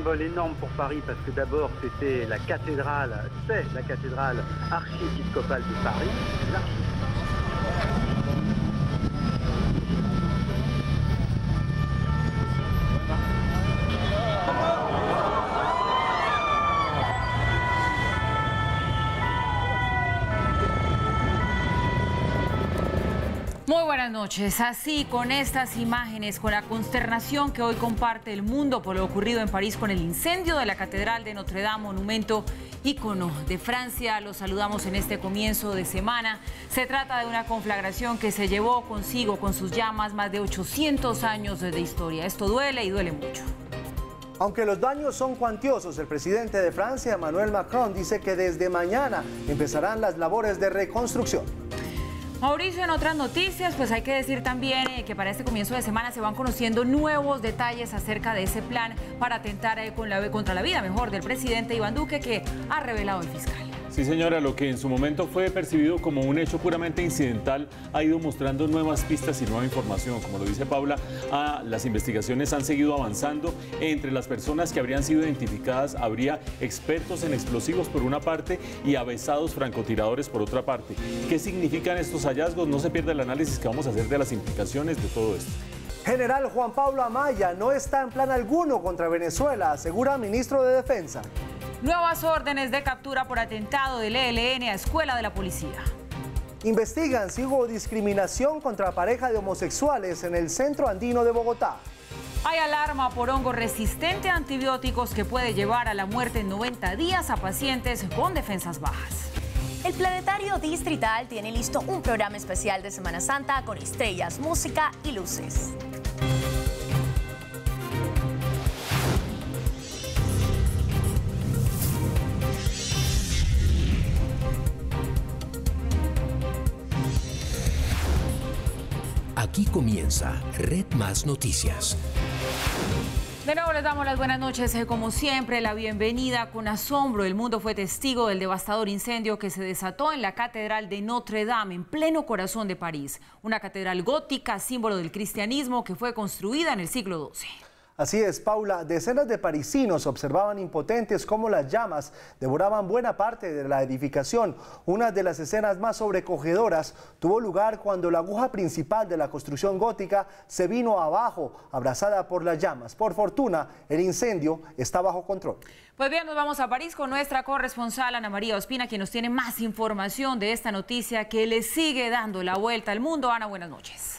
symbole énorme pour Paris parce que d'abord c'était la cathédrale, c'est la cathédrale archiépiscopale de Paris. Muy buenas noches. Así, con estas imágenes, con la consternación que hoy comparte el mundo por lo ocurrido en París con el incendio de la Catedral de Notre Dame, monumento ícono de Francia, los saludamos en este comienzo de semana. Se trata de una conflagración que se llevó consigo con sus llamas más de 800 años de historia. Esto duele y duele mucho. Aunque los daños son cuantiosos, el presidente de Francia, Emmanuel Macron, dice que desde mañana empezarán las labores de reconstrucción. Mauricio, en otras noticias, pues hay que decir también que para este comienzo de semana se van conociendo nuevos detalles acerca de ese plan para atentar contra la vida mejor del presidente Iván Duque, que ha revelado el fiscal. Sí, señora, lo que en su momento fue percibido como un hecho puramente incidental ha ido mostrando nuevas pistas y nueva información. Como lo dice Paula, las investigaciones han seguido avanzando. Entre las personas que habrían sido identificadas habría expertos en explosivos por una parte y avesados francotiradores por otra parte. ¿Qué significan estos hallazgos? No se pierda el análisis que vamos a hacer de las implicaciones de todo esto. General Juan Pablo Amaya no está en plan alguno contra Venezuela, asegura ministro de Defensa. Nuevas órdenes de captura por atentado del ELN a escuela de la policía. Investigan si hubo discriminación contra pareja de homosexuales en el centro andino de Bogotá. Hay alarma por hongo resistente a antibióticos que puede llevar a la muerte en 90 días a pacientes con defensas bajas. El Planetario Distrital tiene listo un programa especial de Semana Santa con estrellas, música y luces. Aquí comienza Red Más Noticias. De nuevo les damos las buenas noches, como siempre, la bienvenida. Con asombro, el mundo fue testigo del devastador incendio que se desató en la Catedral de Notre Dame, en pleno corazón de París. Una catedral gótica, símbolo del cristianismo, que fue construida en el siglo XII. Así es, Paula. Decenas de parisinos observaban impotentes cómo las llamas devoraban buena parte de la edificación. Una de las escenas más sobrecogedoras tuvo lugar cuando la aguja principal de la construcción gótica se vino abajo, abrazada por las llamas. Por fortuna, el incendio está bajo control. Pues bien, nos vamos a París con nuestra corresponsal Ana María Ospina, quien nos tiene más información de esta noticia que le sigue dando la vuelta al mundo. Ana, buenas noches.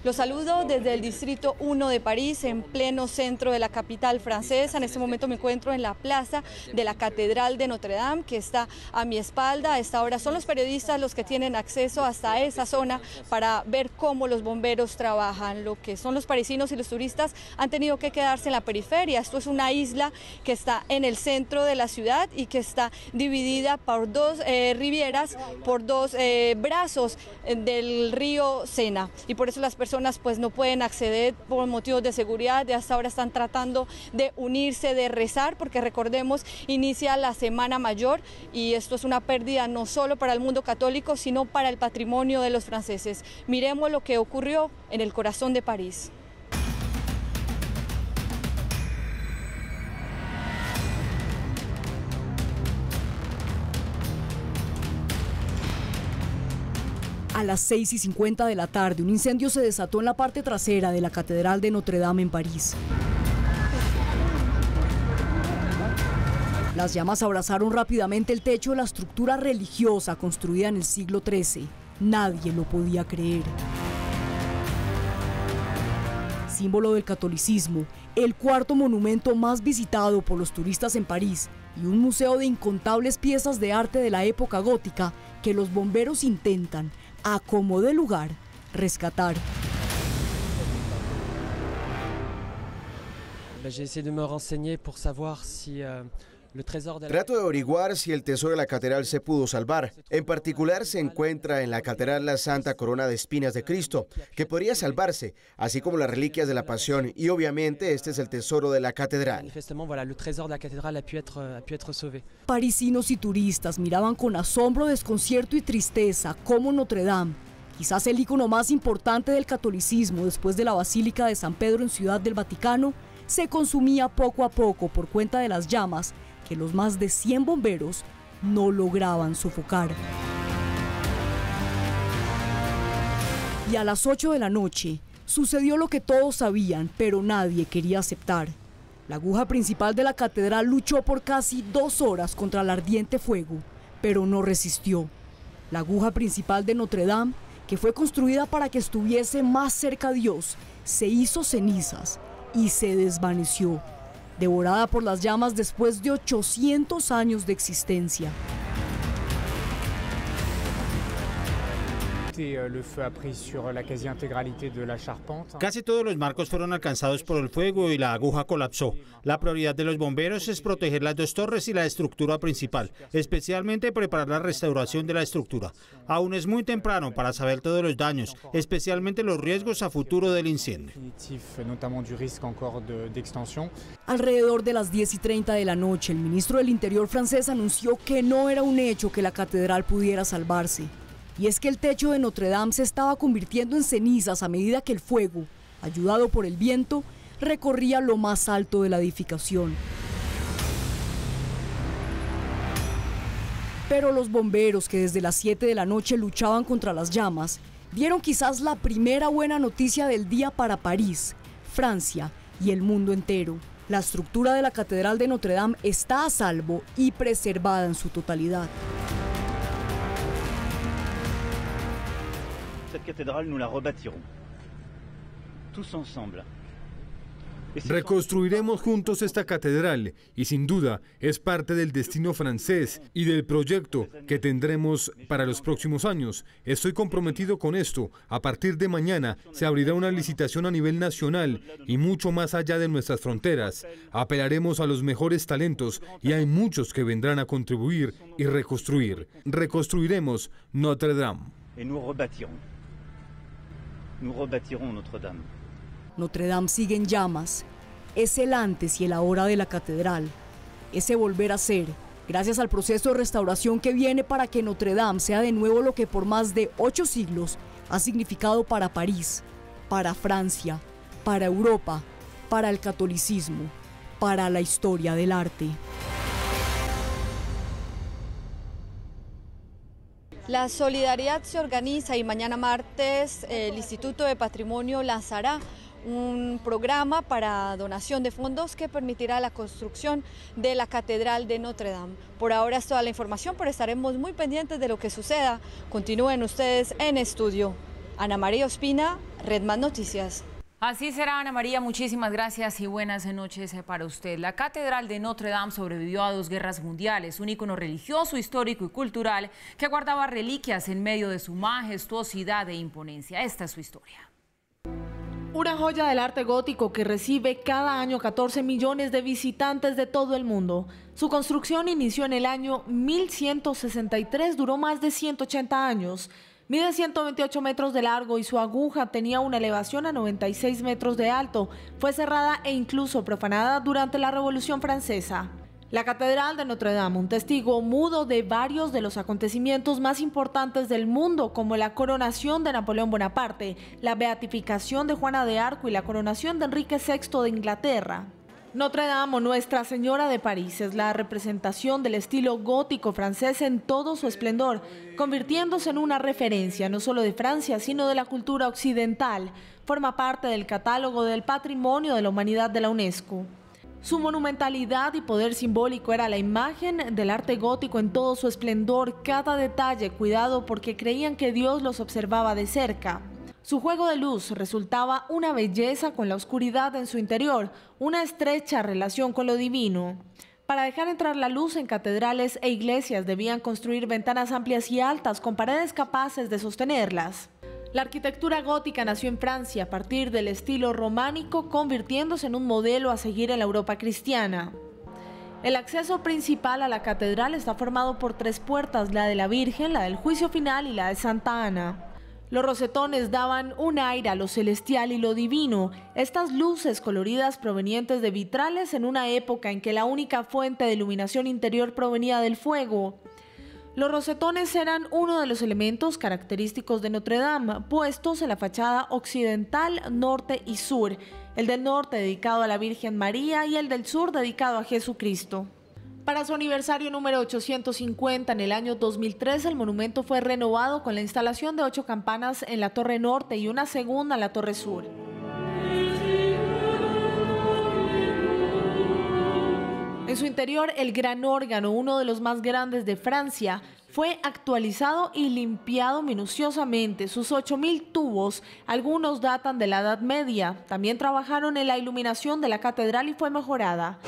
Los saludo desde el Distrito 1 de París, en pleno centro de la capital francesa. En este momento me encuentro en la plaza de la Catedral de Notre Dame, que está a mi espalda. A esta hora son los periodistas los que tienen acceso hasta esa zona para ver cómo los bomberos trabajan. Lo que son los parisinos y los turistas han tenido que quedarse en la periferia. Esto es una isla que está en el centro de la ciudad y que está dividida por dos rivieras, por dos brazos del río Sena. Y por eso las personas pues no pueden acceder por motivos de seguridad. De hasta ahora están tratando de unirse, de rezar, porque recordemos, inicia la Semana Mayor y esto es una pérdida no solo para el mundo católico, sino para el patrimonio de los franceses. Miremos lo que ocurrió en el corazón de París. A las 6:50 de la tarde, un incendio se desató en la parte trasera de la Catedral de Notre Dame en París. Las llamas abrazaron rápidamente el techo de la estructura religiosa construida en el siglo XIII. Nadie lo podía creer. Símbolo del catolicismo, el cuarto monumento más visitado por los turistas en París y un museo de incontables piezas de arte de la época gótica que los bomberos intentan, a como de lugar, rescatar. Trato de averiguar si el tesoro de la catedral se pudo salvar. En particular se encuentra en la catedral la Santa Corona de Espinas de Cristo, que podría salvarse, así como las reliquias de la Pasión, y obviamente este es el tesoro de la catedral. Parisinos y turistas miraban con asombro, desconcierto y tristeza cómo Notre Dame, quizás el ícono más importante del catolicismo después de la Basílica de San Pedro en Ciudad del Vaticano, se consumía poco a poco por cuenta de las llamas que los más de 100 bomberos no lograban sofocar. Y a las 8 de la noche sucedió lo que todos sabían, pero nadie quería aceptar. La aguja principal de la catedral luchó por casi 2 horas contra el ardiente fuego, pero no resistió. La aguja principal de Notre Dame, que fue construida para que estuviese más cerca a Dios, se hizo cenizas y se desvaneció, devorada por las llamas después de 800 años de existencia. Casi todos los marcos fueron alcanzados por el fuego y la aguja colapsó. La prioridad de los bomberos es proteger las 2 torres y la estructura principal, especialmente preparar la restauración de la estructura. Aún es muy temprano para saber todos los daños, especialmente los riesgos a futuro del incendio. Alrededor de las 10:30 de la noche, el ministro del Interior francés anunció que no era un hecho que la catedral pudiera salvarse. Y es que el techo de Notre Dame se estaba convirtiendo en cenizas a medida que el fuego, ayudado por el viento, recorría lo más alto de la edificación. Pero los bomberos, que desde las 7 de la noche luchaban contra las llamas, dieron quizás la primera buena noticia del día para París, Francia y el mundo entero. La estructura de la Catedral de Notre Dame está a salvo y preservada en su totalidad. Cette cathédrale, nous la rebâtirons, tous ensemble. Reconstruiremos juntos esta catedral y sin duda es parte del destino francés y del proyecto que tendremos para los próximos años. Estoy comprometido con esto. A partir de mañana se abrirá una licitación a nivel nacional y mucho más allá de nuestras fronteras. Apelaremos a los mejores talentos y hay muchos que vendrán a contribuir y reconstruir. Reconstruiremos Notre Dame. Et nous rebâtirons. Nous rebâtirons Notre-Dame. Notre Dame sigue en llamas. Es el antes y el ahora de la catedral. Ese volver a ser, gracias al proceso de restauración que viene para que Notre Dame sea de nuevo lo que por más de 8 siglos ha significado para París, para Francia, para Europa, para el catolicismo, para la historia del arte. La solidaridad se organiza y mañana martes el Instituto de Patrimonio lanzará un programa para donación de fondos que permitirá la construcción de la Catedral de Notre Dame. Por ahora es toda la información, pero estaremos muy pendientes de lo que suceda. Continúen ustedes en estudio. Ana María Ospina, Red Más Noticias. Así será, Ana María, muchísimas gracias y buenas noches para usted. La Catedral de Notre Dame sobrevivió a 2 guerras mundiales, un ícono religioso, histórico y cultural que guardaba reliquias en medio de su majestuosidad e imponencia. Esta es su historia. Una joya del arte gótico que recibe cada año 14 millones de visitantes de todo el mundo. Su construcción inició en el año 1163, duró más de 180 años. Mide 128 metros de largo y su aguja tenía una elevación a 96 metros de alto. Fue cerrada e incluso profanada durante la Revolución Francesa. La Catedral de Notre Dame, un testigo mudo de varios de los acontecimientos más importantes del mundo, como la coronación de Napoleón Bonaparte, la beatificación de Juana de Arco y la coronación de Enrique VI de Inglaterra. Notre Dame o Nuestra Señora de París es la representación del estilo gótico francés en todo su esplendor, convirtiéndose en una referencia no solo de Francia, sino de la cultura occidental. Forma parte del catálogo del Patrimonio de la Humanidad de la UNESCO. Su monumentalidad y poder simbólico era la imagen del arte gótico en todo su esplendor, cada detalle cuidado porque creían que Dios los observaba de cerca. Su juego de luz resultaba una belleza con la oscuridad en su interior, una estrecha relación con lo divino. Para dejar entrar la luz en catedrales e iglesias debían construir ventanas amplias y altas con paredes capaces de sostenerlas. La arquitectura gótica nació en Francia a partir del estilo románico, convirtiéndose en un modelo a seguir en la Europa cristiana. El acceso principal a la catedral está formado por 3 puertas, la de la Virgen, la del Juicio Final y la de Santa Ana. Los rosetones daban un aire a lo celestial y lo divino, estas luces coloridas provenientes de vitrales en una época en que la única fuente de iluminación interior provenía del fuego. Los rosetones eran uno de los elementos característicos de Notre Dame, puestos en la fachada occidental, norte y sur, el del norte dedicado a la Virgen María y el del sur dedicado a Jesucristo. Para su aniversario número 850, en el año 2003, el monumento fue renovado con la instalación de 8 campanas en la torre norte y una segunda en la torre sur. En su interior, el gran órgano, uno de los más grandes de Francia, fue actualizado y limpiado minuciosamente. Sus 8.000 tubos, algunos datan de la Edad Media. También trabajaron en la iluminación de la catedral y fue mejorada.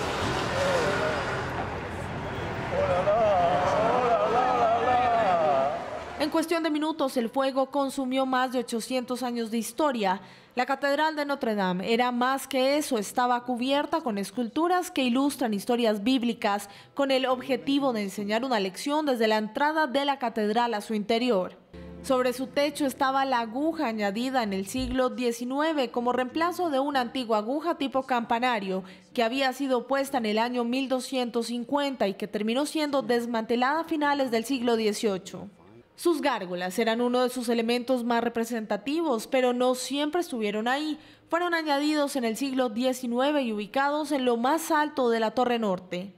En cuestión de minutos, el fuego consumió más de 800 años de historia. La Catedral de Notre Dame era más que eso, estaba cubierta con esculturas que ilustran historias bíblicas, con el objetivo de enseñar una lección desde la entrada de la catedral a su interior. Sobre su techo estaba la aguja añadida en el siglo XIX como reemplazo de una antigua aguja tipo campanario que había sido puesta en el año 1250 y que terminó siendo desmantelada a finales del siglo XVIII. Sus gárgolas eran uno de sus elementos más representativos, pero no siempre estuvieron ahí. Fueron añadidos en el siglo XIX y ubicados en lo más alto de la torre norte.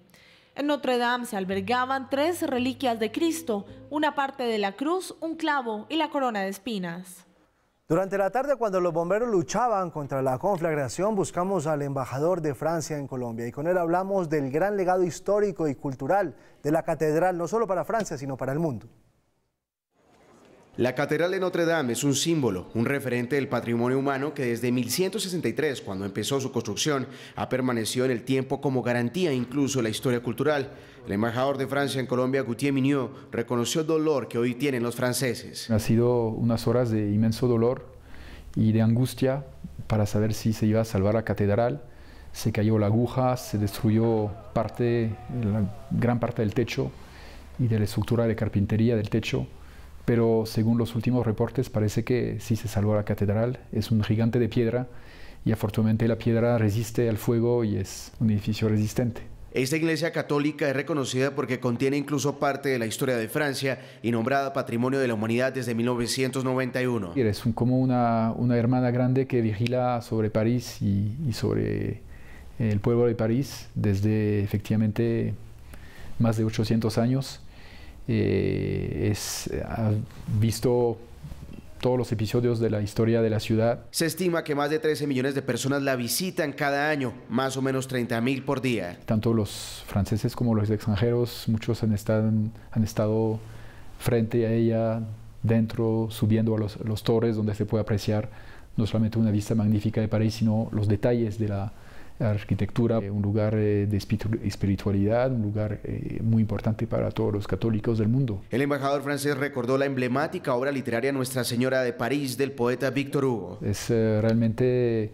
En Notre Dame se albergaban 3 reliquias de Cristo, una parte de la cruz, un clavo y la corona de espinas. Durante la tarde, cuando los bomberos luchaban contra la conflagración, buscamos al embajador de Francia en Colombia y con él hablamos del gran legado histórico y cultural de la catedral, no solo para Francia, sino para el mundo. La Catedral de Notre Dame es un símbolo, un referente del patrimonio humano que desde 1163, cuando empezó su construcción, ha permanecido en el tiempo como garantía incluso de la historia cultural. El embajador de Francia en Colombia, Gauthier Mignot, reconoció el dolor que hoy tienen los franceses. Ha sido unas horas de inmenso dolor y de angustia para saber si se iba a salvar la catedral. Se cayó la aguja, se destruyó gran parte del techo y de la estructura de carpintería del techo. Pero según los últimos reportes parece que sí se salvó la catedral. Es un gigante de piedra y afortunadamente la piedra resiste al fuego y es un edificio resistente. Esta iglesia católica es reconocida porque contiene incluso parte de la historia de Francia y nombrada Patrimonio de la Humanidad desde 1991. Es como una hermana grande que vigila sobre París y sobre el pueblo de París desde efectivamente más de 800 años. Ha visto todos los episodios de la historia de la ciudad. Se estima que más de 13 millones de personas la visitan cada año, más o menos 30.000 por día. Tanto los franceses como los extranjeros, muchos han estado frente a ella, dentro, subiendo a los torres, donde se puede apreciar no solamente una vista magnífica de París, sino los detalles de la arquitectura, un lugar de espiritualidad, un lugar muy importante para todos los católicos del mundo. El embajador francés recordó la emblemática obra literaria Nuestra Señora de París del poeta Victor Hugo. Es realmente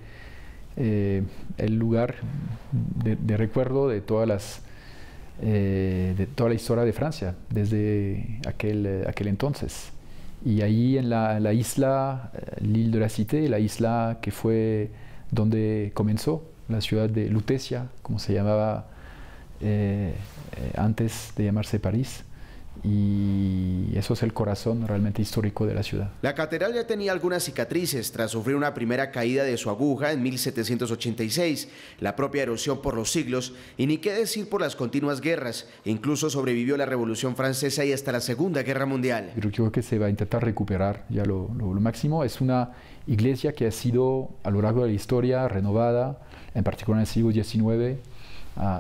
el lugar de recuerdo de toda la historia de Francia desde aquel entonces. Y ahí en la isla, l'île de la Cité, la isla que fue donde comenzó la ciudad de Lutecia, como se llamaba antes de llamarse París, y eso es el corazón realmente histórico de la ciudad. La catedral ya tenía algunas cicatrices tras sufrir una primera caída de su aguja en 1786, la propia erosión por los siglos y ni qué decir por las continuas guerras. Incluso sobrevivió la Revolución Francesa y hasta la Segunda Guerra Mundial. Yo creo que se va a intentar recuperar ya lo máximo. Es una iglesia que ha sido a lo largo de la historia renovada, en particular en el siglo XIX.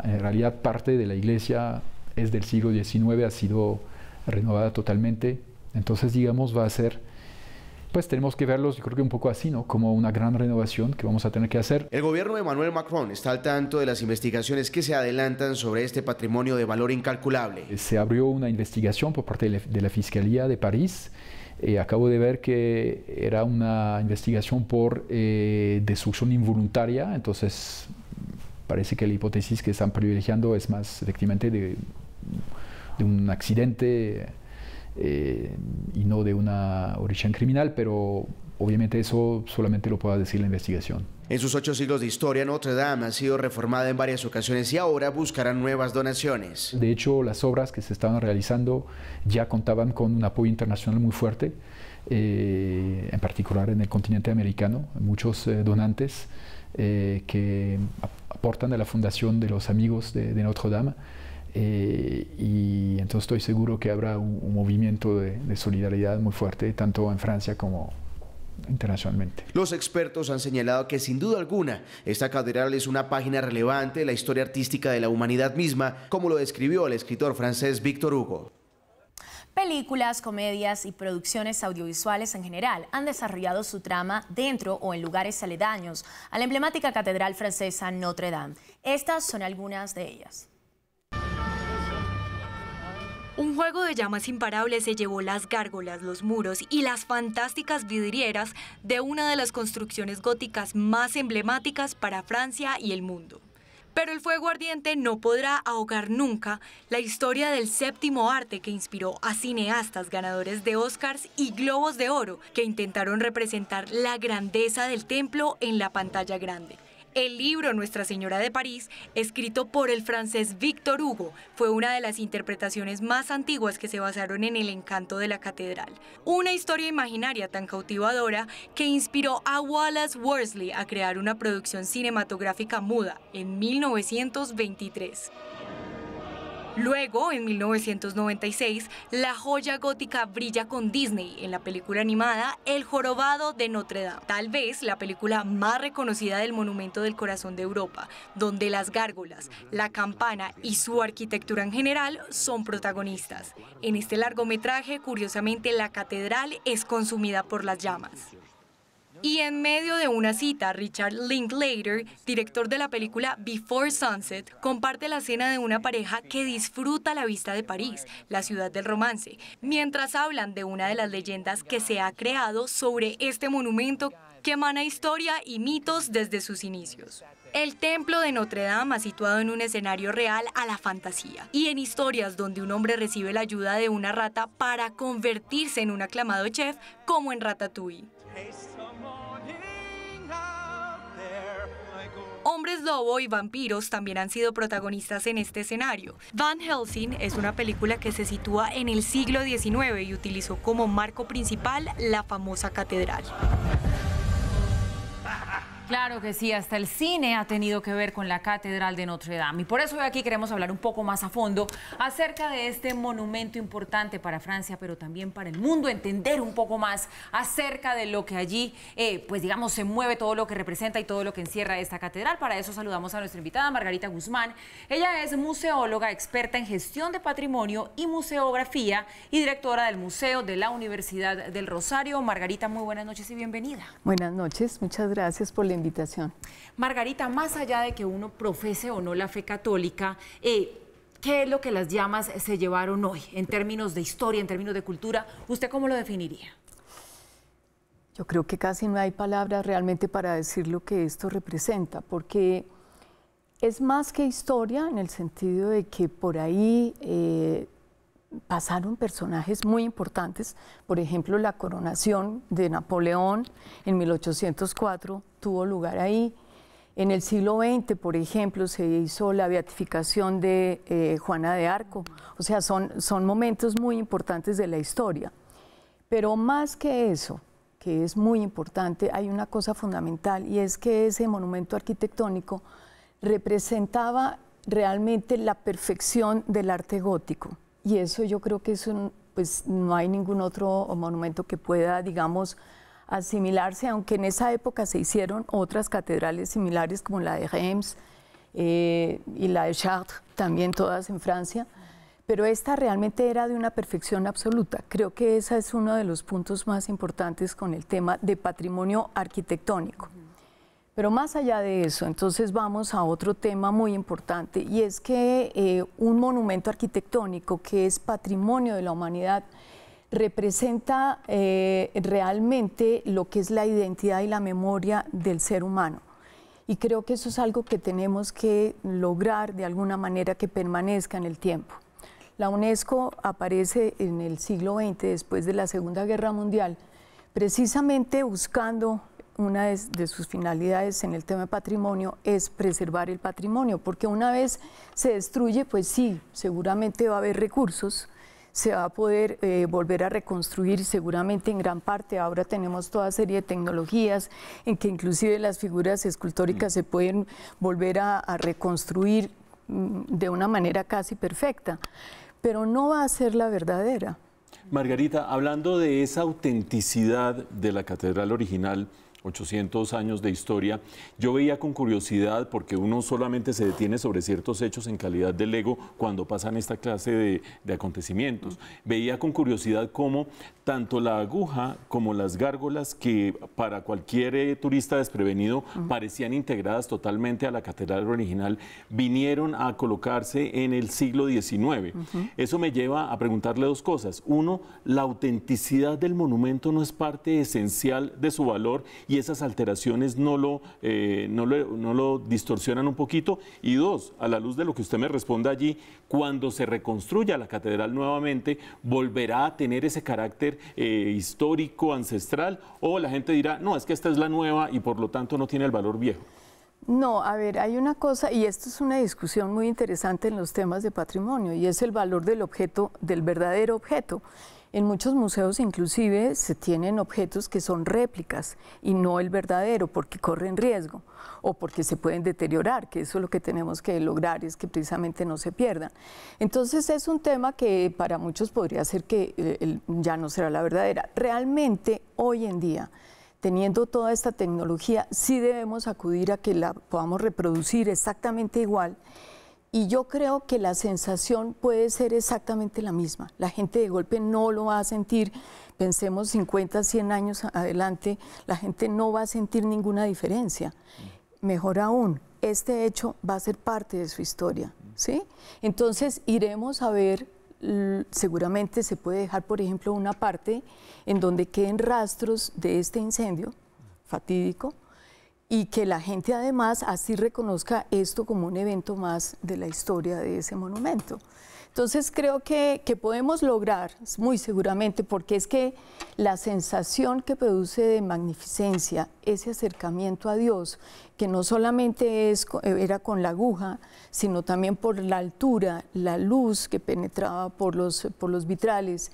En realidad parte de la iglesia es del siglo XIX, ha sido renovada totalmente. Entonces, digamos, va a ser, pues tenemos que verlos, yo creo que un poco así, ¿no? Como una gran renovación que vamos a tener que hacer. El gobierno de Emmanuel Macron está al tanto de las investigaciones que se adelantan sobre este patrimonio de valor incalculable. Se abrió una investigación por parte de la Fiscalía de París. Acabo de ver que era una investigación por destrucción involuntaria, entonces parece que la hipótesis que están privilegiando es más efectivamente de un accidente y no de una origen criminal, pero obviamente eso solamente lo puede decir la investigación. En sus 8 siglos de historia, Notre Dame ha sido reformada en varias ocasiones y ahora buscarán nuevas donaciones. De hecho, las obras que se estaban realizando ya contaban con un apoyo internacional muy fuerte, en particular en el continente americano, muchos donantes que aportan a la fundación de los amigos de Notre Dame. Y entonces estoy seguro que habrá un movimiento de solidaridad muy fuerte, tanto en Francia como internacionalmente. Los expertos han señalado que sin duda alguna esta catedral es una página relevante de la historia artística de la humanidad misma, como lo describió el escritor francés Victor Hugo. Películas, comedias y producciones audiovisuales en general han desarrollado su trama dentro o en lugares aledaños a la emblemática catedral francesa Notre Dame. Estas son algunas de ellas. Un juego de llamas imparable se llevó las gárgolas, los muros y las fantásticas vidrieras de una de las construcciones góticas más emblemáticas para Francia y el mundo. Pero el fuego ardiente no podrá ahogar nunca la historia del séptimo arte que inspiró a cineastas ganadores de Oscars y Globos de Oro que intentaron representar la grandeza del templo en la pantalla grande. El libro Nuestra Señora de París, escrito por el francés Victor Hugo, fue una de las interpretaciones más antiguas que se basaron en el encanto de la catedral. Una historia imaginaria tan cautivadora que inspiró a Wallace Worsley a crear una producción cinematográfica muda en 1923. Luego, en 1996, la joya gótica brilla con Disney en la película animada El Jorobado de Notre Dame, tal vez la película más reconocida del Monumento del Corazón de Europa, donde las gárgolas, la campana y su arquitectura en general son protagonistas. En este largometraje, curiosamente, la catedral es consumida por las llamas. Y en medio de una cita, Richard Linklater, director de la película Before Sunset, comparte la escena de una pareja que disfruta la vista de París, la ciudad del romance, mientras hablan de una de las leyendas que se ha creado sobre este monumento que emana historia y mitos desde sus inicios. El templo de Notre Dame ha situado en un escenario real a la fantasía y en historias donde un hombre recibe la ayuda de una rata para convertirse en un aclamado chef como en Ratatouille. Hombres lobo y vampiros también han sido protagonistas en este escenario. Van Helsing es una película que se sitúa en el siglo XIX y utilizó como marco principal la famosa catedral. Claro que sí, hasta el cine ha tenido que ver con la Catedral de Notre Dame. Y por eso hoy aquí queremos hablar un poco más a fondo acerca de este monumento importante para Francia, pero también para el mundo, entender un poco más acerca de lo que allí, pues digamos, se mueve, todo lo que representa y todo lo que encierra esta catedral. Para eso saludamos a nuestra invitada, Margarita Guzmán. Ella es museóloga, experta en gestión de patrimonio y museografía y directora del Museo de la Universidad del Rosario. Margarita, muy buenas noches y bienvenida. Buenas noches, muchas gracias por la invitación. Margarita, más allá de que uno profese o no la fe católica, ¿qué es lo que las llamas se llevaron hoy en términos de historia, en términos de cultura? ¿Usted cómo lo definiría? Yo creo que casi no hay palabras realmente para decir lo que esto representa, porque es más que historia en el sentido de que por ahí pasaron personajes muy importantes. Por ejemplo, la coronación de Napoleón en 1804 tuvo lugar ahí. En el siglo XX, por ejemplo, se hizo la beatificación de Juana de Arco. O sea, son momentos muy importantes de la historia. Pero más que eso, que es muy importante, hay una cosa fundamental, y es que ese monumento arquitectónico representaba realmente la perfección del arte gótico. Y eso yo creo que pues no hay ningún otro monumento que pueda, digamos, asimilarse, aunque en esa época se hicieron otras catedrales similares como la de Reims y la de Chartres, también todas en Francia, pero esta realmente era de una perfección absoluta. Creo que ese es uno de los puntos más importantes con el tema de patrimonio arquitectónico. Pero más allá de eso, entonces vamos a otro tema muy importante, y es que un monumento arquitectónico que es patrimonio de la humanidad representa realmente lo que es la identidad y la memoria del ser humano. Y creo que eso es algo que tenemos que lograr de alguna manera que permanezca en el tiempo. La UNESCO aparece en el siglo XX, después de la Segunda Guerra Mundial, precisamente buscando una de sus finalidades en el tema de patrimonio es preservar el patrimonio, porque una vez se destruye, pues sí, seguramente va a haber recursos, se va a poder volver a reconstruir seguramente en gran parte. Ahora tenemos toda serie de tecnologías en que inclusive las figuras escultóricas se pueden volver a reconstruir de una manera casi perfecta, pero no va a ser la verdadera. Margarita, hablando de esa autenticidad de la catedral original, 800 años de historia, yo veía con curiosidad, porque uno solamente se detiene sobre ciertos hechos en calidad de lego cuando pasan esta clase de acontecimientos. Veía con curiosidad cómo tanto la aguja como las gárgolas, que para cualquier turista desprevenido parecían integradas totalmente a la catedral original, vinieron a colocarse en el siglo XIX. Eso me lleva a preguntarle dos cosas. Uno, la autenticidad del monumento no es parte esencial de su valor y esas alteraciones no lo distorsionan un poquito. Y dos, a la luz de lo que usted me responde allí, cuando se reconstruya la catedral nuevamente, ¿volverá a tener ese carácter histórico, ancestral? ¿O la gente dirá, no, es que esta es la nueva y por lo tanto no tiene el valor viejo? No, a ver, hay una cosa, y esto es una discusión muy interesante en los temas de patrimonio, y es el valor del objeto, del verdadero objeto. En muchos museos inclusive se tienen objetos que son réplicas y no el verdadero, porque corren riesgo o porque se pueden deteriorar, que eso es lo que tenemos que lograr, es que precisamente no se pierdan. Entonces es un tema que para muchos podría ser que ya no será la verdadera. Realmente hoy en día, teniendo toda esta tecnología, sí debemos acudir a que la podamos reproducir exactamente igual. Y yo creo que la sensación puede ser exactamente la misma. La gente de golpe no lo va a sentir. Pensemos 50, 100 años adelante, la gente no va a sentir ninguna diferencia. Mejor aún, este hecho va a ser parte de su historia, ¿sí? Entonces iremos a ver, seguramente se puede dejar, por ejemplo, una parte en donde queden rastros de este incendio fatídico, y que la gente además así reconozca esto como un evento más de la historia de ese monumento. Entonces creo que podemos lograr, muy seguramente, porque es que la sensación que produce de magnificencia, ese acercamiento a Dios, que no solamente era con la aguja, sino también por la altura, la luz que penetraba por los vitrales,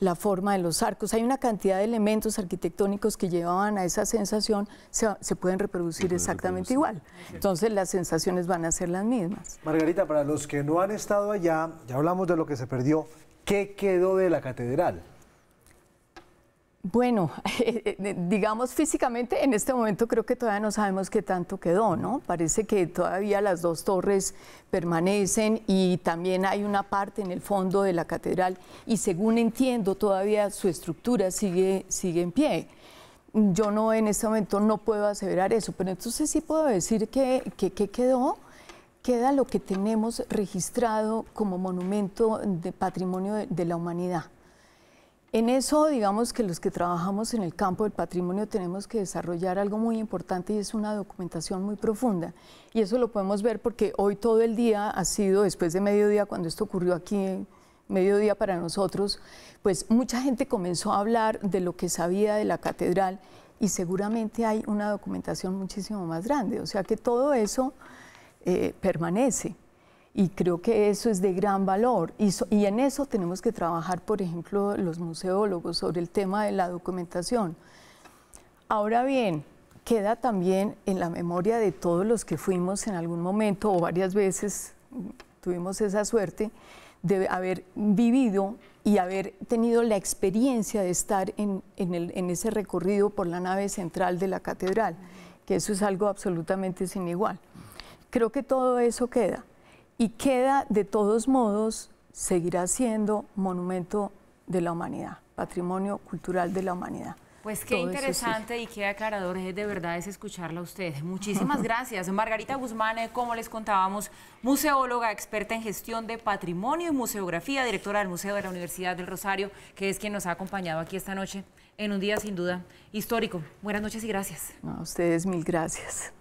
la forma de los arcos. Hay una cantidad de elementos arquitectónicos que llevaban a esa sensación, se pueden reproducir exactamente igual. Entonces las sensaciones van a ser las mismas. Margarita, para los que no han estado allá, ya hablamos de lo que se perdió. ¿Qué quedó de la catedral? Bueno, digamos físicamente, en este momento creo que todavía no sabemos qué tanto quedó, ¿no? Parece que todavía las dos torres permanecen y también hay una parte en el fondo de la catedral y según entiendo todavía su estructura sigue en pie. Yo no en este momento no puedo aseverar eso, pero entonces sí puedo decir que quedó. Queda lo que tenemos registrado como monumento de patrimonio de la humanidad. En eso, digamos que los que trabajamos en el campo del patrimonio tenemos que desarrollar algo muy importante y es una documentación muy profunda. Y eso lo podemos ver porque hoy todo el día ha sido, después de mediodía, cuando esto ocurrió aquí, mediodía para nosotros, pues mucha gente comenzó a hablar de lo que sabía de la catedral y seguramente hay una documentación muchísimo más grande. O sea que todo eso permanece. Y creo que eso es de gran valor y en eso tenemos que trabajar, por ejemplo, los museólogos sobre el tema de la documentación. Ahora bien, queda también en la memoria de todos los que fuimos en algún momento o varias veces, tuvimos esa suerte de haber vivido y haber tenido la experiencia de estar en ese recorrido por la nave central de la catedral, que eso es algo absolutamente sin igual. Creo que todo eso queda. Y queda, de todos modos, seguirá siendo monumento de la humanidad, patrimonio cultural de la humanidad. Pues qué interesante y qué aclarador de verdad es escucharla a usted. Muchísimas gracias. Margarita Guzmán, como les contábamos, museóloga, experta en gestión de patrimonio y museografía, directora del Museo de la Universidad del Rosario, que es quien nos ha acompañado aquí esta noche en un día sin duda histórico. Buenas noches y gracias. A ustedes mil gracias.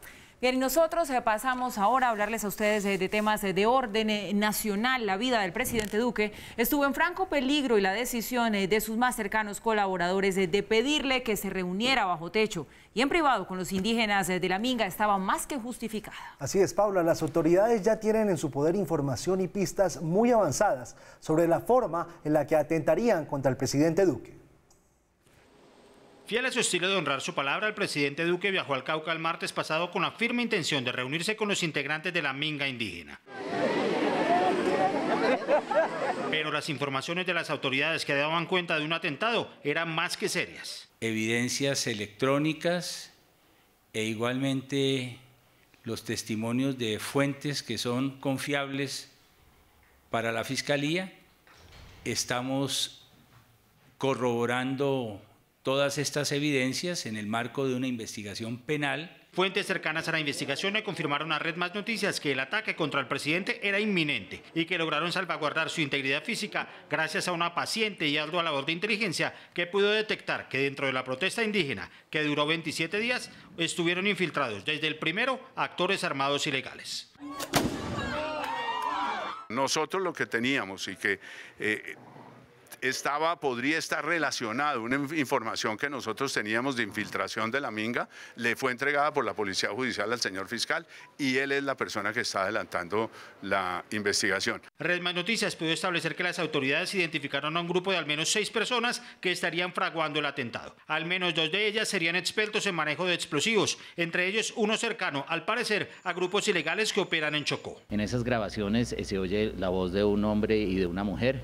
Bien, y nosotros pasamos ahora a hablarles a ustedes de temas de orden nacional. La vida del presidente Duque estuvo en franco peligro y la decisión de sus más cercanos colaboradores de pedirle que se reuniera bajo techo y en privado con los indígenas de la Minga estaba más que justificada. Así es, Paula, las autoridades ya tienen en su poder información y pistas muy avanzadas sobre la forma en la que atentarían contra el presidente Duque. Fiel a su estilo de honrar su palabra, el presidente Duque viajó al Cauca el martes pasado con la firme intención de reunirse con los integrantes de la Minga indígena. Pero las informaciones de las autoridades que daban cuenta de un atentado eran más que serias. Evidencias electrónicas e igualmente los testimonios de fuentes que son confiables para la Fiscalía. Estamos corroborando todas estas evidencias en el marco de una investigación penal. Fuentes cercanas a la investigación le confirmaron a Red Más Noticias que el ataque contra el presidente era inminente y que lograron salvaguardar su integridad física gracias a una paciente y ardua labor de inteligencia que pudo detectar que dentro de la protesta indígena, que duró 27 días, estuvieron infiltrados desde el primero actores armados ilegales. Nosotros lo que teníamos y que podría estar relacionado, una información que nosotros teníamos de infiltración de la Minga, le fue entregada por la Policía Judicial al señor fiscal y él es la persona que está adelantando la investigación. Red Más Noticias pudo establecer que las autoridades identificaron a un grupo de al menos 6 personas que estarían fraguando el atentado. Al menos 2 de ellas serían expertos en manejo de explosivos, entre ellos uno cercano, al parecer, a grupos ilegales que operan en Chocó. En esas grabaciones se oye la voz de un hombre y de una mujer,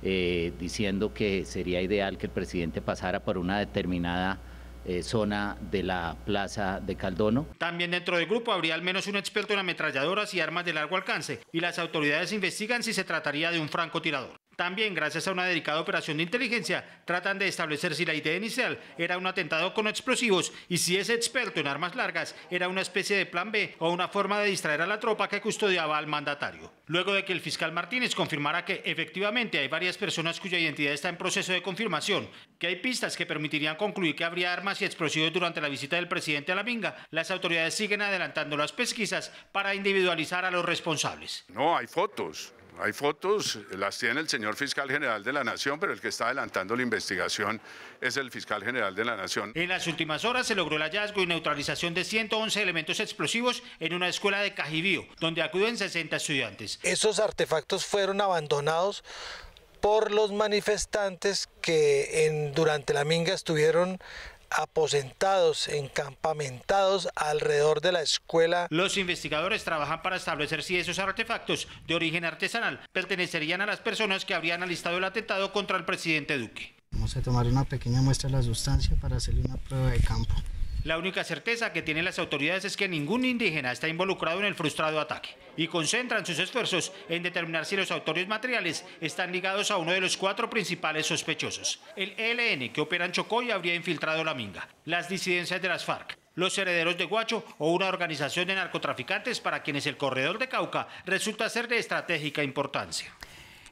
diciendo que sería ideal que el presidente pasara por una determinada zona de la plaza de Caldono. También dentro del grupo habría al menos un experto en ametralladoras y armas de largo alcance, y las autoridades investigan si se trataría de un francotirador. También, gracias a una delicada operación de inteligencia, tratan de establecer si la idea inicial era un atentado con explosivos y si ese experto en armas largas era una especie de plan B o una forma de distraer a la tropa que custodiaba al mandatario. Luego de que el fiscal Martínez confirmara que efectivamente hay varias personas cuya identidad está en proceso de confirmación, que hay pistas que permitirían concluir que habría armas y explosivos durante la visita del presidente a la Minga, las autoridades siguen adelantando las pesquisas para individualizar a los responsables. No, hay fotos. Hay fotos, las tiene el señor fiscal general de la Nación, pero el que está adelantando la investigación es el fiscal general de la Nación. En las últimas horas se logró el hallazgo y neutralización de 111 elementos explosivos en una escuela de Cajibío, donde acuden 60 estudiantes. Esos artefactos fueron abandonados por los manifestantes que durante la Minga estuvieron aposentados, encampamentados alrededor de la escuela. Los investigadores trabajan para establecer si esos artefactos de origen artesanal pertenecerían a las personas que habrían alistado el atentado contra el presidente Duque. Vamos a tomar una pequeña muestra de la sustancia para hacerle una prueba de campo. La única certeza que tienen las autoridades es que ningún indígena está involucrado en el frustrado ataque y concentran sus esfuerzos en determinar si los autores materiales están ligados a uno de los 4 principales sospechosos: el ELN, que opera en Chocó y habría infiltrado la Minga, las disidencias de las FARC, los herederos de Guacho o una organización de narcotraficantes para quienes el corredor de Cauca resulta ser de estratégica importancia.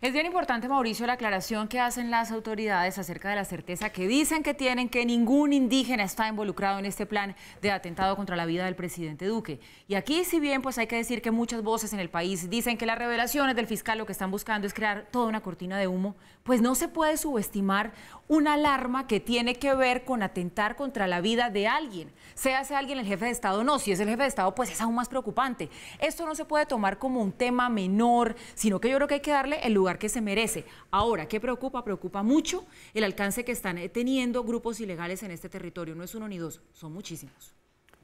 Es bien importante, Mauricio, la aclaración que hacen las autoridades acerca de la certeza que dicen que tienen que ningún indígena está involucrado en este plan de atentado contra la vida del presidente Duque. Y aquí, si bien pues hay que decir que muchas voces en el país dicen que las revelaciones del fiscal lo que están buscando es crear toda una cortina de humo, pues no se puede subestimar una alarma que tiene que ver con atentar contra la vida de alguien, sea ese alguien el jefe de Estado o no. Si es el jefe de Estado, pues es aún más preocupante. Esto no se puede tomar como un tema menor, sino que yo creo que hay que darle el lugar que se merece. Ahora, ¿qué preocupa? Preocupa mucho el alcance que están teniendo grupos ilegales en este territorio. No es uno ni dos, son muchísimos.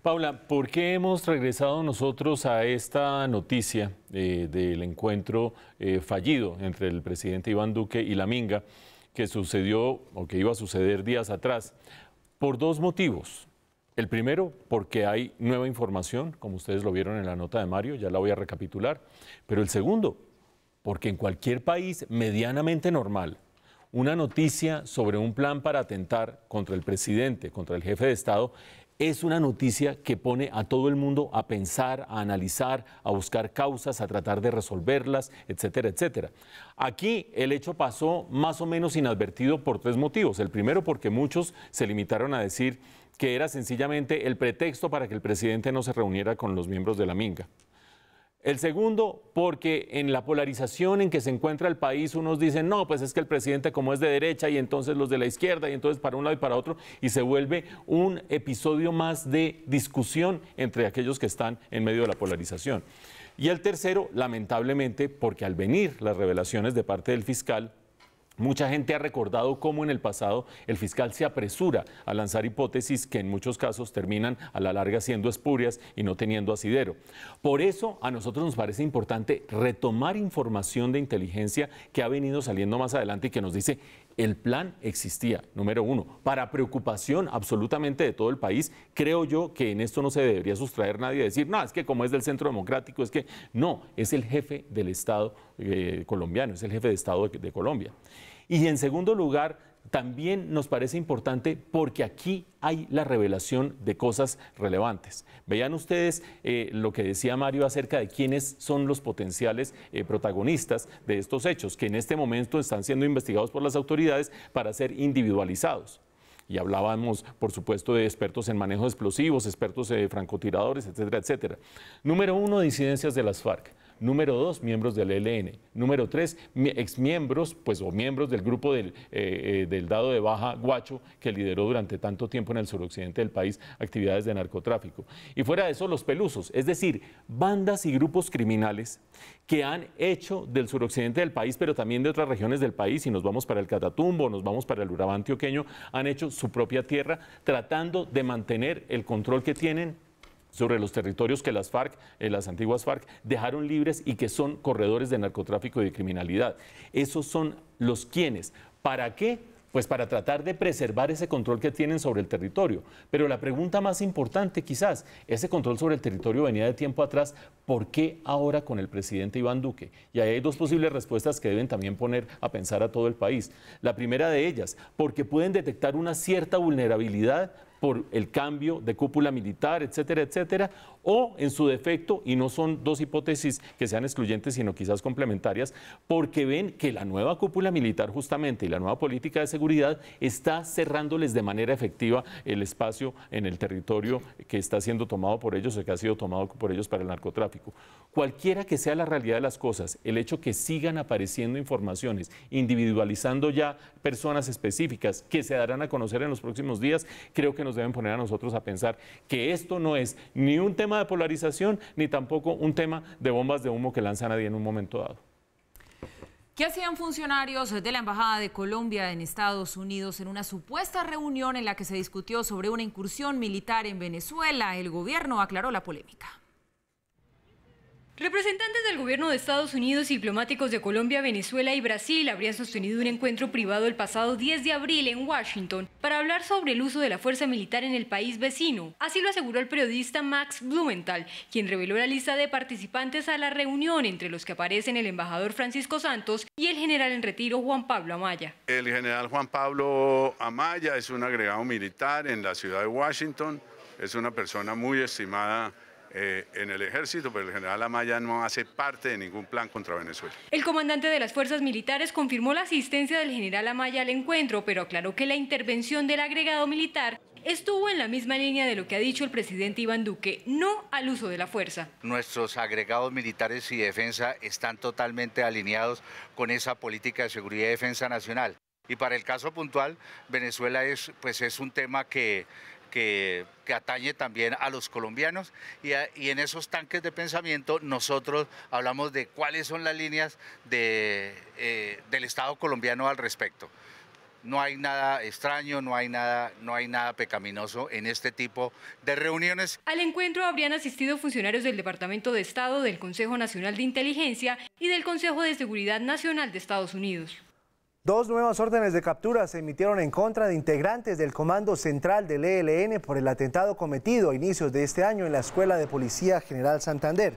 Paula, ¿por qué hemos regresado nosotros a esta noticia del encuentro fallido entre el presidente Iván Duque y la Minga, que sucedió o que iba a suceder días atrás? Por 2 motivos. El primero, porque hay nueva información, como ustedes lo vieron en la nota de Mario, ya la voy a recapitular. Pero el segundo, porque en cualquier país medianamente normal, una noticia sobre un plan para atentar contra el presidente, contra el jefe de Estado, es una noticia que pone a todo el mundo a pensar, a analizar, a buscar causas, a tratar de resolverlas, etcétera, etcétera. Aquí el hecho pasó más o menos inadvertido por 3 motivos. El primero, porque muchos se limitaron a decir que era sencillamente el pretexto para que el presidente no se reuniera con los miembros de la Minga. El segundo, porque en la polarización en que se encuentra el país, unos dicen, no, pues es que el presidente como es de derecha y entonces los de la izquierda y entonces para un lado y para otro, y se vuelve un episodio más de discusión entre aquellos que están en medio de la polarización. Y el tercero, lamentablemente, porque al venir las revelaciones de parte del fiscal, mucha gente ha recordado cómo en el pasado el fiscal se apresura a lanzar hipótesis que en muchos casos terminan a la larga siendo espurias y no teniendo asidero. Por eso a nosotros nos parece importante retomar información de inteligencia que ha venido saliendo más adelante y que nos dice el plan existía, número 1, para preocupación absolutamente de todo el país. Creo yo que en esto no se debería sustraer nadie a decir, no, es que como es del Centro Democrático, es que no, es el jefe del Estado colombiano, es el jefe de Estado de Colombia. Y en segundo lugar, también nos parece importante porque aquí hay la revelación de cosas relevantes. Vean ustedes lo que decía Mario acerca de quiénes son los potenciales protagonistas de estos hechos, que en este momento están siendo investigados por las autoridades para ser individualizados. Y hablábamos, por supuesto, de expertos en manejo de explosivos, expertos francotiradores, etcétera, etcétera. Número 1, disidencias de las FARC. Número 2, miembros del ELN. Número 3, exmiembros, pues, o miembros del grupo del dado de baja Guacho, que lideró durante tanto tiempo en el suroccidente del país actividades de narcotráfico. Y fuera de eso, los pelusos, es decir, bandas y grupos criminales que han hecho del suroccidente del país, pero también de otras regiones del país, y nos vamos para el Catatumbo, nos vamos para el Urabá antioqueño, han hecho su propia tierra, tratando de mantener el control que tienen sobre los territorios que las FARC, las antiguas FARC, dejaron libres y que son corredores de narcotráfico y de criminalidad. Esos son los quienes. ¿Para qué? Pues para tratar de preservar ese control que tienen sobre el territorio. Pero la pregunta más importante quizás, ese control sobre el territorio venía de tiempo atrás, ¿por qué ahora con el presidente Iván Duque? Y ahí hay 2 posibles respuestas que deben también poner a pensar a todo el país. La primera de ellas, porque pueden detectar una cierta vulnerabilidad por el cambio de cúpula militar, etcétera, etcétera, o en su defecto, y no son 2 hipótesis que sean excluyentes, sino quizás complementarias, porque ven que la nueva cúpula militar justamente y la nueva política de seguridad está cerrándoles de manera efectiva el espacio en el territorio que está siendo tomado por ellos o que ha sido tomado por ellos para el narcotráfico. Cualquiera que sea la realidad de las cosas, el hecho que sigan apareciendo informaciones, individualizando ya personas específicas que se darán a conocer en los próximos días, creo que nos deben poner a nosotros a pensar que esto no es ni un tema de polarización, ni tampoco un tema de bombas de humo que lanza nadie en un momento dado. ¿Qué hacían funcionarios de la Embajada de Colombia en Estados Unidos en una supuesta reunión en la que se discutió sobre una incursión militar en Venezuela? El gobierno aclaró la polémica. Representantes del gobierno de Estados Unidos y diplomáticos de Colombia, Venezuela y Brasil habrían sostenido un encuentro privado el pasado 10 de abril en Washington para hablar sobre el uso de la fuerza militar en el país vecino. Así lo aseguró el periodista Max Blumenthal, quien reveló la lista de participantes a la reunión, entre los que aparecen el embajador Francisco Santos y el general en retiro Juan Pablo Amaya. El general Juan Pablo Amaya es un agregado militar en la ciudad de Washington, es una persona muy estimada en el ejército, pero el general Amaya no hace parte de ningún plan contra Venezuela. El comandante de las fuerzas militares confirmó la asistencia del general Amaya al encuentro, pero aclaró que la intervención del agregado militar estuvo en la misma línea de lo que ha dicho el presidente Iván Duque, no al uso de la fuerza. Nuestros agregados militares y defensa están totalmente alineados con esa política de seguridad y defensa nacional. Y para el caso puntual, Venezuela es un tema que atañe también a los colombianos y en esos tanques de pensamiento nosotros hablamos de cuáles son las líneas del Estado colombiano al respecto. No hay nada extraño, no hay nada pecaminoso en este tipo de reuniones. Al encuentro habrían asistido funcionarios del Departamento de Estado, del Consejo Nacional de Inteligencia y del Consejo de Seguridad Nacional de Estados Unidos. 2 nuevas órdenes de captura se emitieron en contra de integrantes del Comando Central del ELN por el atentado cometido a inicios de este año en la Escuela de Policía General Santander.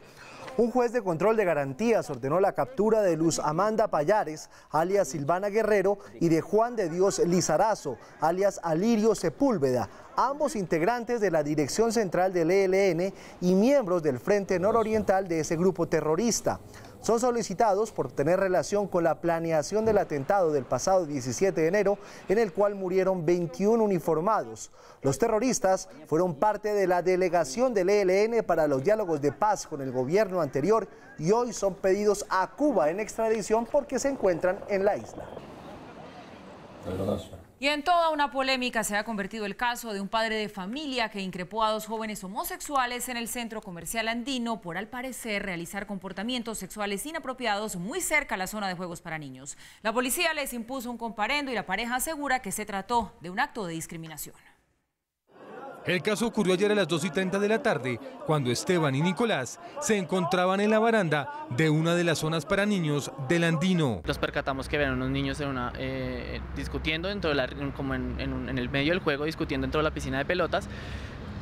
Un juez de control de garantías ordenó la captura de Luz Amanda Payares, alias Silvana Guerrero, y de Juan de Dios Lizarazo, alias Alirio Sepúlveda, ambos integrantes de la Dirección Central del ELN y miembros del Frente Nororiental de ese grupo terrorista. Son solicitados por tener relación con la planeación del atentado del pasado 17 de enero, en el cual murieron 21 uniformados. Los terroristas fueron parte de la delegación del ELN para los diálogos de paz con el gobierno anterior y hoy son pedidos a Cuba en extradición porque se encuentran en la isla. Y en toda una polémica se ha convertido el caso de un padre de familia que increpó a 2 jóvenes homosexuales en el centro comercial andino por, al parecer, realizar comportamientos sexuales inapropiados muy cerca a la zona de juegos para niños. La policía les impuso un comparendo y la pareja asegura que se trató de un acto de discriminación. El caso ocurrió ayer a las 2:30 de la tarde, cuando Esteban y Nicolás se encontraban en la baranda de una de las zonas para niños del Andino. Nos percatamos que ven unos niños discutiendo dentro de en el medio del juego, discutiendo dentro de la piscina de pelotas.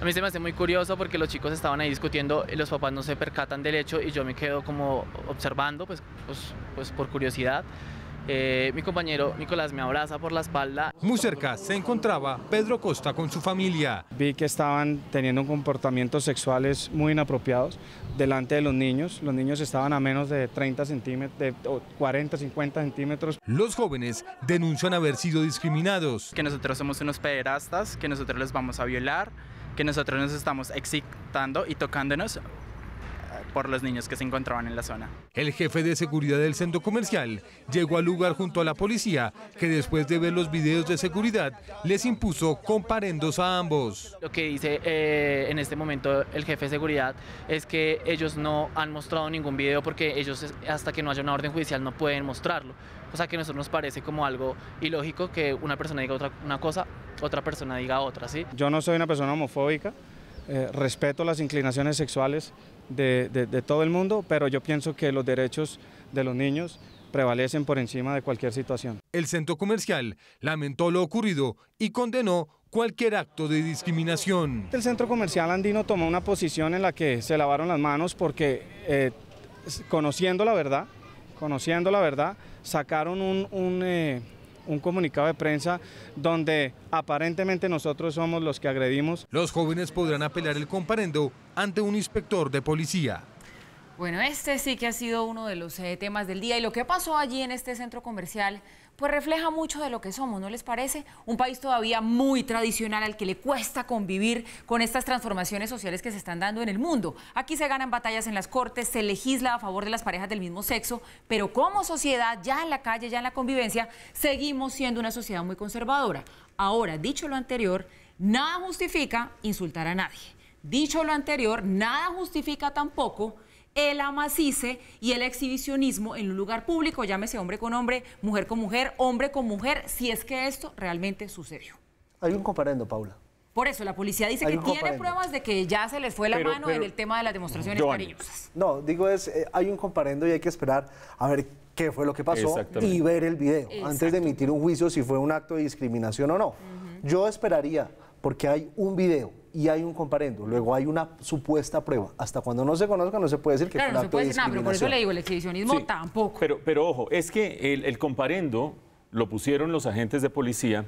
A mí se me hace muy curioso porque los chicos estaban ahí discutiendo, los papás no se percatan del hecho y yo me quedo como observando, pues por curiosidad. Mi compañero Nicolás me abraza por la espalda. Muy cerca se encontraba Pedro Costa con su familia. Vi que estaban teniendo comportamientos sexuales muy inapropiados delante de los niños. Los niños estaban a menos de 30 centímetros, de 40, 50 centímetros. Los jóvenes denuncian haber sido discriminados. Que nosotros somos unos pederastas, que nosotros les vamos a violar, que nosotros nos estamos excitando y tocándonos por los niños que se encontraban en la zona. El jefe de seguridad del centro comercial llegó al lugar junto a la policía, que después de ver los videos de seguridad les impuso comparendos a ambos. Lo que dice en este momento el jefe de seguridad es que ellos no han mostrado ningún video porque ellos hasta que no haya una orden judicial no pueden mostrarlo. O sea que a nosotros nos parece como algo ilógico que una persona diga una cosa, otra persona diga otra, ¿sí? Yo no soy una persona homofóbica, respeto las inclinaciones sexuales de todo el mundo, pero yo pienso que los derechos de los niños prevalecen por encima de cualquier situación. El centro comercial lamentó lo ocurrido y condenó cualquier acto de discriminación. El centro comercial andino tomó una posición en la que se lavaron las manos porque conociendo la verdad, sacaron un comunicado de prensa donde aparentemente nosotros somos los que agredimos. Los jóvenes podrán apelar el comparendo ante un inspector de policía. Bueno, este sí que ha sido uno de los temas del día y lo que pasó allí en este centro comercial pues refleja mucho de lo que somos, ¿no les parece? Un país todavía muy tradicional al que le cuesta convivir con estas transformaciones sociales que se están dando en el mundo. Aquí se ganan batallas en las cortes, se legisla a favor de las parejas del mismo sexo, pero como sociedad, ya en la calle, ya en la convivencia, seguimos siendo una sociedad muy conservadora. Ahora, dicho lo anterior, nada justifica insultar a nadie. Dicho lo anterior, nada justifica tampoco el amacice y el exhibicionismo en un lugar público, llámese hombre con hombre, mujer con mujer, hombre con mujer, si es que esto realmente sucedió. Hay un comparendo, Paula. Por eso la policía dice que tiene pruebas de que ya se les fue la mano en el tema de las demostraciones cariñosas. No, digo hay un comparendo y hay que esperar a ver qué fue lo que pasó y ver el video antes de emitir un juicio si fue un acto de discriminación o no. Yo esperaría, porque hay un video y hay un comparendo, luego hay una supuesta prueba. Hasta cuando no se conozca no se puede decir que fue un acto de discriminación. Claro, no se puede decir nada, pero por eso le digo, el exhibicionismo tampoco. Pero ojo, es que el comparendo lo pusieron los agentes de policía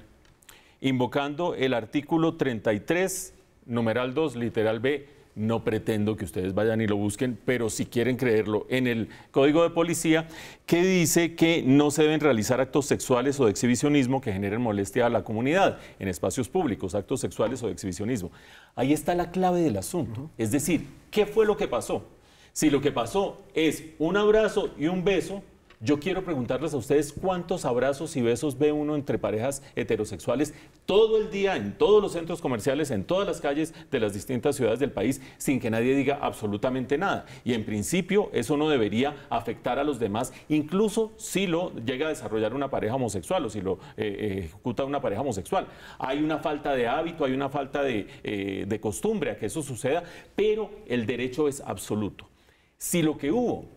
invocando el artículo 33, numeral 2, literal B. No pretendo que ustedes vayan y lo busquen, pero si quieren creerlo, en el Código de Policía, que dice que no se deben realizar actos sexuales o de exhibicionismo que generen molestia a la comunidad en espacios públicos, actos sexuales o de exhibicionismo. Ahí está la clave del asunto. Es decir, ¿qué fue lo que pasó? Si lo que pasó es un abrazo y un beso, yo quiero preguntarles a ustedes cuántos abrazos y besos ve uno entre parejas heterosexuales todo el día en todos los centros comerciales, en todas las calles de las distintas ciudades del país, sin que nadie diga absolutamente nada. Y en principio eso no debería afectar a los demás, incluso si lo llega a desarrollar una pareja homosexual o si lo ejecuta una pareja homosexual. Hay una falta de hábito, hay una falta de costumbre a que eso suceda, pero el derecho es absoluto. Si lo que hubo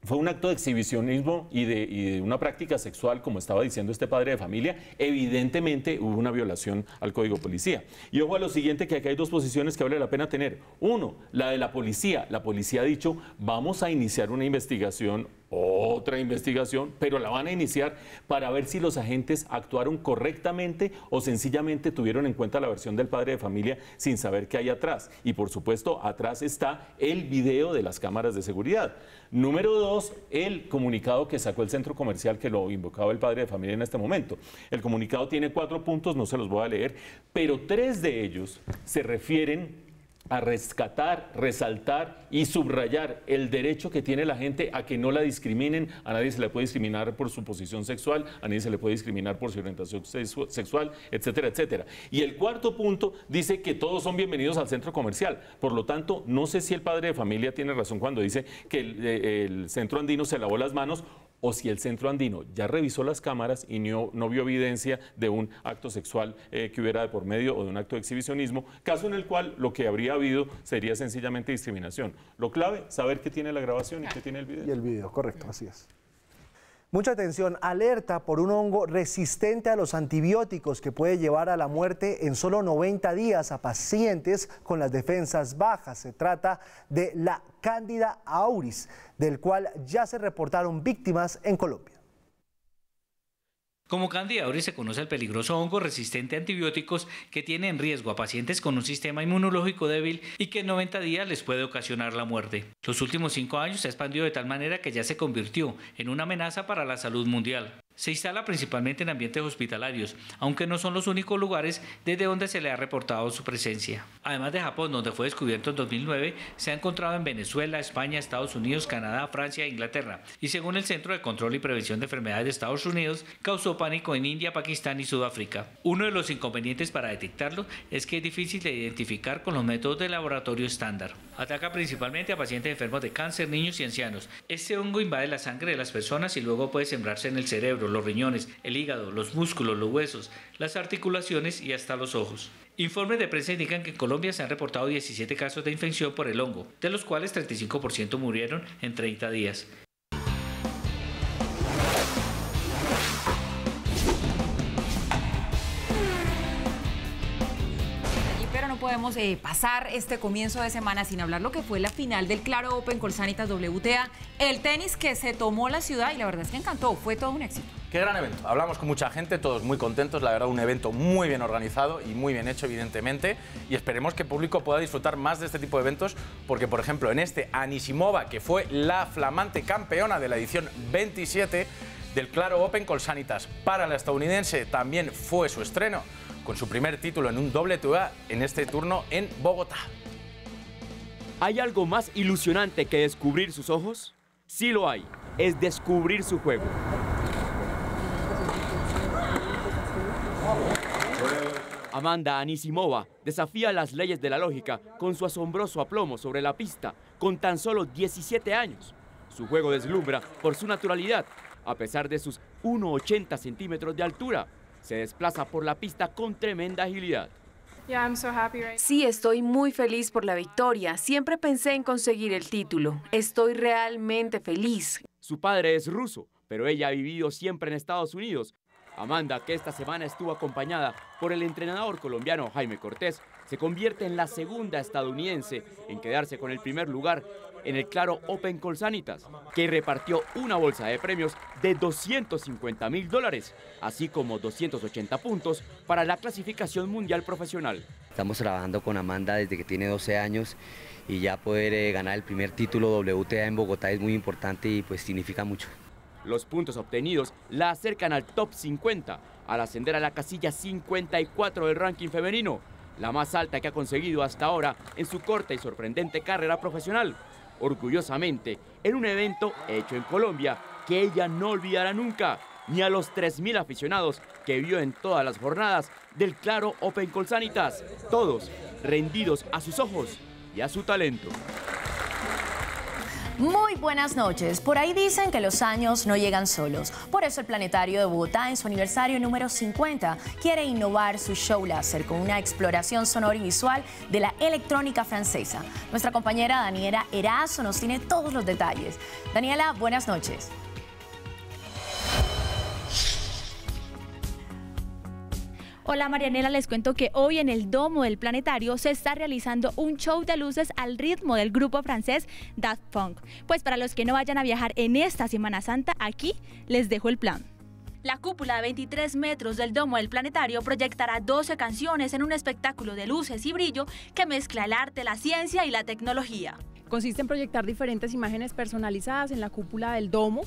fue un acto de exhibicionismo y de una práctica sexual, como estaba diciendo este padre de familia. Evidentemente hubo una violación al Código Policía. Y ojo a lo siguiente, que aquí hay dos posiciones que vale la pena tener. Uno, la de la policía. La policía ha dicho, vamos a iniciar una investigación, otra investigación, pero la van a iniciar para ver si los agentes actuaron correctamente o sencillamente tuvieron en cuenta la versión del padre de familia sin saber qué hay atrás. Y por supuesto, atrás está el video de las cámaras de seguridad. Número 2, el comunicado que sacó el centro comercial, que lo invocaba el padre de familia en este momento. El comunicado tiene 4 puntos, no se los voy a leer, pero 3 de ellos se refieren a rescatar, resaltar y subrayar el derecho que tiene la gente a que no la discriminen. A nadie se le puede discriminar por su posición sexual, a nadie se le puede discriminar por su orientación sexual, etcétera, etcétera. Y el 4 punto dice que todos son bienvenidos al centro comercial. Por lo tanto, no sé si el padre de familia tiene razón cuando dice que el centro andino se lavó las manos, o si el centro andino ya revisó las cámaras y no vio evidencia de un acto sexual que hubiera de por medio o de un acto de exhibicionismo, caso en el cual lo que habría habido sería sencillamente discriminación. Lo clave, saber qué tiene la grabación y qué tiene el video. Y el video, correcto, así es. Mucha atención, alerta por un hongo resistente a los antibióticos que puede llevar a la muerte en solo 90 días a pacientes con las defensas bajas. Se trata de la Candida auris, del cual ya se reportaron víctimas en Colombia. Como Candida auris se conoce el peligroso hongo resistente a antibióticos que tiene en riesgo a pacientes con un sistema inmunológico débil y que en 90 días les puede ocasionar la muerte. Los últimos 5 años se ha expandido de tal manera que ya se convirtió en una amenaza para la salud mundial. Se instala principalmente en ambientes hospitalarios, aunque no son los únicos lugares desde donde se le ha reportado su presencia. Además de Japón, donde fue descubierto en 2009, se ha encontrado en Venezuela, España, Estados Unidos, Canadá, Francia e Inglaterra. Y según el Centro de Control y Prevención de Enfermedades de Estados Unidos, causó pánico en India, Pakistán y Sudáfrica. Uno de los inconvenientes para detectarlo es que es difícil de identificar con los métodos de laboratorio estándar. Ataca principalmente a pacientes enfermos de cáncer, niños y ancianos. Este hongo invade la sangre de las personas y luego puede sembrarse en el cerebro, los riñones, el hígado, los músculos, los huesos, las articulaciones y hasta los ojos. Informes de prensa indican que en Colombia se han reportado 17 casos de infección por el hongo, de los cuales 35% murieron en 30 días. Podemos pasar este comienzo de semana sin hablar lo que fue la final del Claro Open Colsanitas WTA, el tenis que se tomó la ciudad y la verdad es que encantó, fue todo un éxito. Qué gran evento, hablamos con mucha gente, todos muy contentos, la verdad un evento muy bien organizado y muy bien hecho evidentemente y esperemos que el público pueda disfrutar más de este tipo de eventos porque por ejemplo en este Anisimova, que fue la flamante campeona de la edición 27 del Claro Open Colsanitas, para la estadounidense también fue su estreno con su primer título en un WTA en este turno en Bogotá. ¿Hay algo más ilusionante que descubrir sus ojos? Sí lo hay, es descubrir su juego. Amanda Anisimova desafía las leyes de la lógica con su asombroso aplomo sobre la pista con tan solo 17 años. Su juego deslumbra por su naturalidad, a pesar de sus 1,80 centímetros de altura. Se desplaza por la pista con tremenda agilidad. Sí, estoy muy feliz por la victoria. Siempre pensé en conseguir el título. Estoy realmente feliz. Su padre es ruso, pero ella ha vivido siempre en Estados Unidos. Amanda, que esta semana estuvo acompañada por el entrenador colombiano Jaime Cortés, se convierte en la segunda estadounidense en quedarse con el primer lugar en el Claro Open Colsanitas, que repartió una bolsa de premios de $250.000, así como 280 puntos para la clasificación mundial profesional. Estamos trabajando con Amanda desde que tiene 12 años y ya poder ganar el primer título WTA en Bogotá es muy importante y pues significa mucho. Los puntos obtenidos la acercan al top 50, al ascender a la casilla 54 del ranking femenino, la más alta que ha conseguido hasta ahora en su corta y sorprendente carrera profesional. Orgullosamente, en un evento hecho en Colombia que ella no olvidará nunca, ni a los 3.000 aficionados que vio en todas las jornadas del Claro Open Colsanitas, todos rendidos a sus ojos y a su talento. Muy buenas noches. Por ahí dicen que los años no llegan solos. Por eso el Planetario de Bogotá, en su aniversario número 50, quiere innovar su show láser con una exploración sonora y visual de la electrónica francesa. Nuestra compañera Daniela Erazo nos tiene todos los detalles. Daniela, buenas noches. Hola Marianela, les cuento que hoy en el Domo del Planetario se está realizando un show de luces al ritmo del grupo francés Daft Punk. Pues para los que no vayan a viajar en esta Semana Santa, aquí les dejo el plan. La cúpula de 23 metros del Domo del Planetario proyectará 12 canciones en un espectáculo de luces y brillo que mezcla el arte, la ciencia y la tecnología. Consiste en proyectar diferentes imágenes personalizadas en la cúpula del Domo,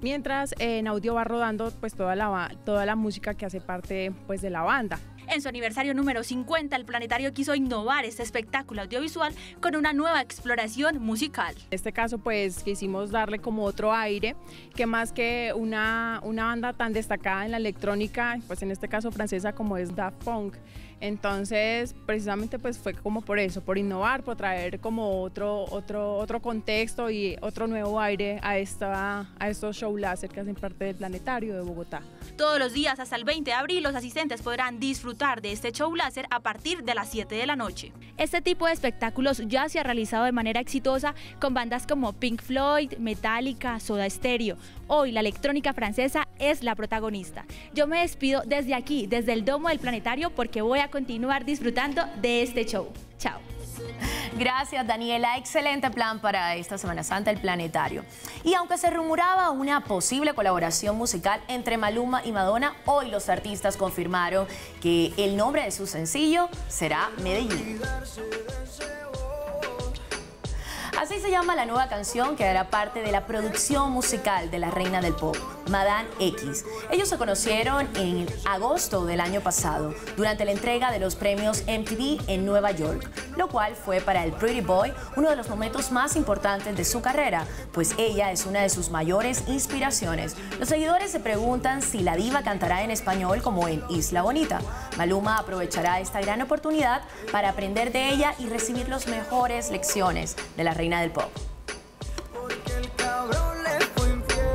mientras en audio va rodando pues toda la música que hace parte pues de la banda. En su aniversario número 50, el Planetario quiso innovar este espectáculo audiovisual con una nueva exploración musical. En este caso pues quisimos darle como otro aire, que más que una banda tan destacada en la electrónica, pues en este caso francesa como es Daft Punk. Entonces, precisamente pues fue como por eso, por innovar, por traer como otro contexto y otro nuevo aire a estos show láser que hacen parte del Planetario de Bogotá. Todos los días hasta el 20 de abril los asistentes podrán disfrutar de este show láser a partir de las 7 de la noche. Este tipo de espectáculos ya se ha realizado de manera exitosa con bandas como Pink Floyd, Metallica, Soda Stereo. Hoy la electrónica francesa es la protagonista. Yo me despido desde aquí, desde el Domo del Planetario, porque voy a continuar disfrutando de este show. Chao. Gracias, Daniela. Excelente plan para esta Semana Santa, el Planetario. Y aunque se rumoraba una posible colaboración musical entre Maluma y Madonna, hoy los artistas confirmaron que el nombre de su sencillo será Medellín. Así se llama la nueva canción que hará parte de la producción musical de la reina del pop, Madame X. Ellos se conocieron en agosto del año pasado, durante la entrega de los premios MTV en Nueva York, lo cual fue para el Pretty Boy uno de los momentos más importantes de su carrera, pues ella es una de sus mayores inspiraciones. Los seguidores se preguntan si la diva cantará en español como en Isla Bonita. Maluma aprovechará esta gran oportunidad para aprender de ella y recibir las mejores lecciones de la reina del pop.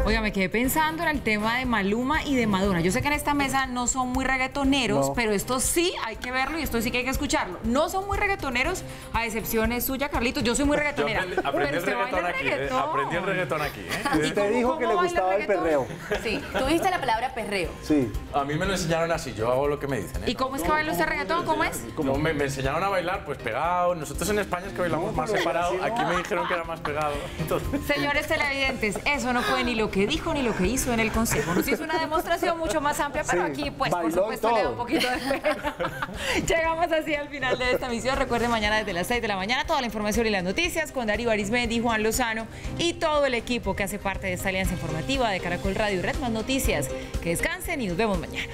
Oiga, me quedé pensando en el tema de Maluma y de Madonna. Yo sé que en esta mesa no son muy reggaetoneros, pero esto sí hay que verlo y esto sí que hay que escucharlo. No son muy reggaetoneros, a excepción es suya, Carlitos. Yo soy muy reggaetonera. Aprendí el reggaetón aquí, aprendí el reggaetón aquí. Usted dijo que le gustaba el perreo. Sí, tú dijiste la palabra perreo. Sí. A mí me lo enseñaron así, yo hago lo que me dicen. ¿Y cómo es que baila usted reggaetón? ¿Cómo es? No, me enseñaron a bailar pues pegado. Nosotros en España es que bailamos más separado. Aquí me dijeron que era más pegado. Entonces... Señores televidentes, eso no fue ni lo que dijo ni lo que hizo en el Consejo. Nos hizo una demostración mucho más amplia, pero aquí, pues, por supuesto, le da un poquito de pena. Llegamos así al final de esta emisión. Recuerden, mañana desde las 6 de la mañana, toda la información y las noticias con Darío Arizmendi, Juan Lozano y todo el equipo que hace parte de esta alianza informativa de Caracol Radio y Red Más Noticias. Que descansen y nos vemos mañana.